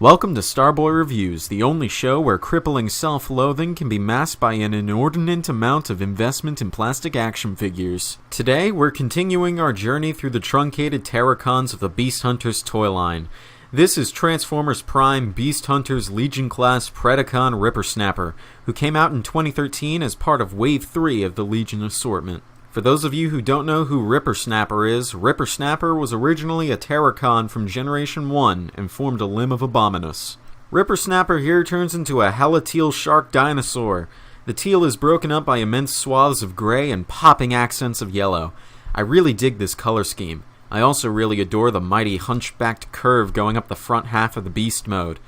Welcome to Starboy Reviews, the only show where crippling self-loathing can be masked by an inordinate amount of investment in plastic action figures. Today, we're continuing our journey through the truncated Terracons of the Beast Hunters toy line. This is Transformers Prime Beast Hunters Legion Class Predacon Rippersnapper, who came out in 2013 as part of Wave 3 of the Legion assortment. For those of you who don't know who Rippersnapper is, Rippersnapper was originally a Terracon from Generation 1 and formed a limb of Abominus. Rippersnapper here turns into a hella teal shark dinosaur. The teal is broken up by immense swaths of gray and popping accents of yellow. I really dig this color scheme. I also really adore the mighty hunchbacked curve going up the front half of the Beast mode.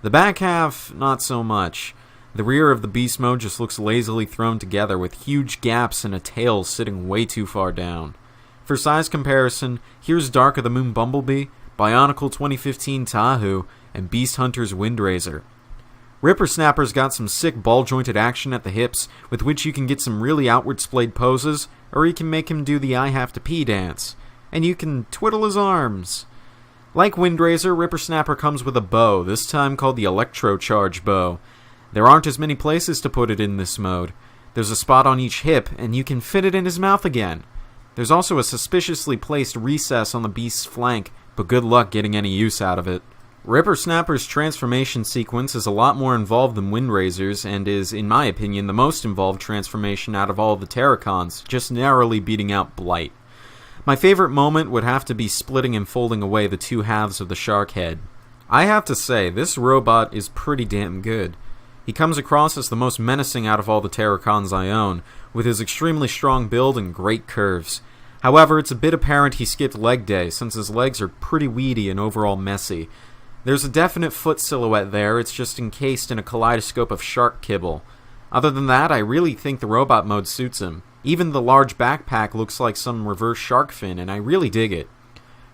The back half, not so much. The rear of the Beast mode just looks lazily thrown together with huge gaps and a tail sitting way too far down. For size comparison, here's Dark of the Moon Bumblebee, Bionicle 2015 Tahu, and Beast Hunters Windraiser. Rippersnapper's got some sick ball-jointed action at the hips, with which you can get some really outward-splayed poses, or you can make him do the I have to pee dance. And you can twiddle his arms. Like Windraiser, Rippersnapper comes with a bow, this time called the Electro Charge bow. There aren't as many places to put it in this mode. There's a spot on each hip, and you can fit it in his mouth again. There's also a suspiciously placed recess on the beast's flank, but good luck getting any use out of it. Rippersnapper's transformation sequence is a lot more involved than Windraiser's, and is, in my opinion, the most involved transformation out of all of the Terracons, just narrowly beating out Blight. My favorite moment would have to be splitting and folding away the two halves of the shark head. I have to say, this robot is pretty damn good. He comes across as the most menacing out of all the Terracons I own, with his extremely strong build and great curves. However, it's a bit apparent he skipped leg day, since his legs are pretty weedy and overall messy. There's a definite foot silhouette there, it's just encased in a kaleidoscope of shark kibble. Other than that, I really think the robot mode suits him. Even the large backpack looks like some reverse shark fin, and I really dig it.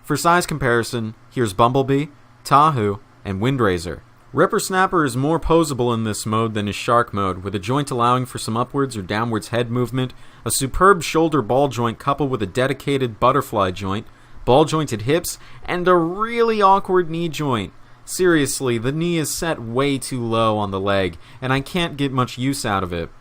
For size comparison, here's Bumblebee, Tahu, and Windraiser. Rippersnapper is more posable in this mode than his shark mode, with a joint allowing for some upwards or downwards head movement, a superb shoulder ball joint coupled with a dedicated butterfly joint, ball jointed hips, and a really awkward knee joint. Seriously, the knee is set way too low on the leg, and I can't get much use out of it.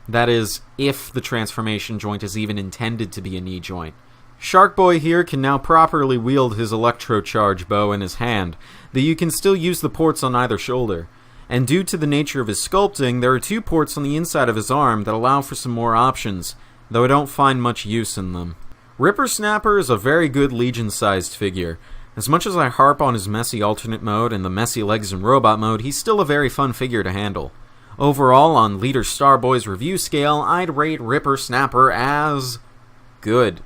That is, if the transformation joint is even intended to be a knee joint. Sharkboy here can now properly wield his electro-charge bow in his hand, though you can still use the ports on either shoulder. And due to the nature of his sculpting, there are two ports on the inside of his arm that allow for some more options, though I don't find much use in them. Rippersnapper is a very good Legion-sized figure. As much as I harp on his messy alternate mode and the messy legs in robot mode, he's still a very fun figure to handle. Overall, on Leader Starboy's review scale, I'd rate Rippersnapper as good.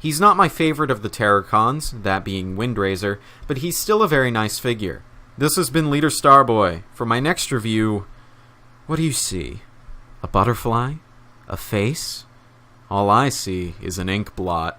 He's not my favorite of the Terracons, that being Windraiser, but he's still a very nice figure. This has been Leader Starboy. For my next review, what do you see? A butterfly? A face? All I see is an ink blot.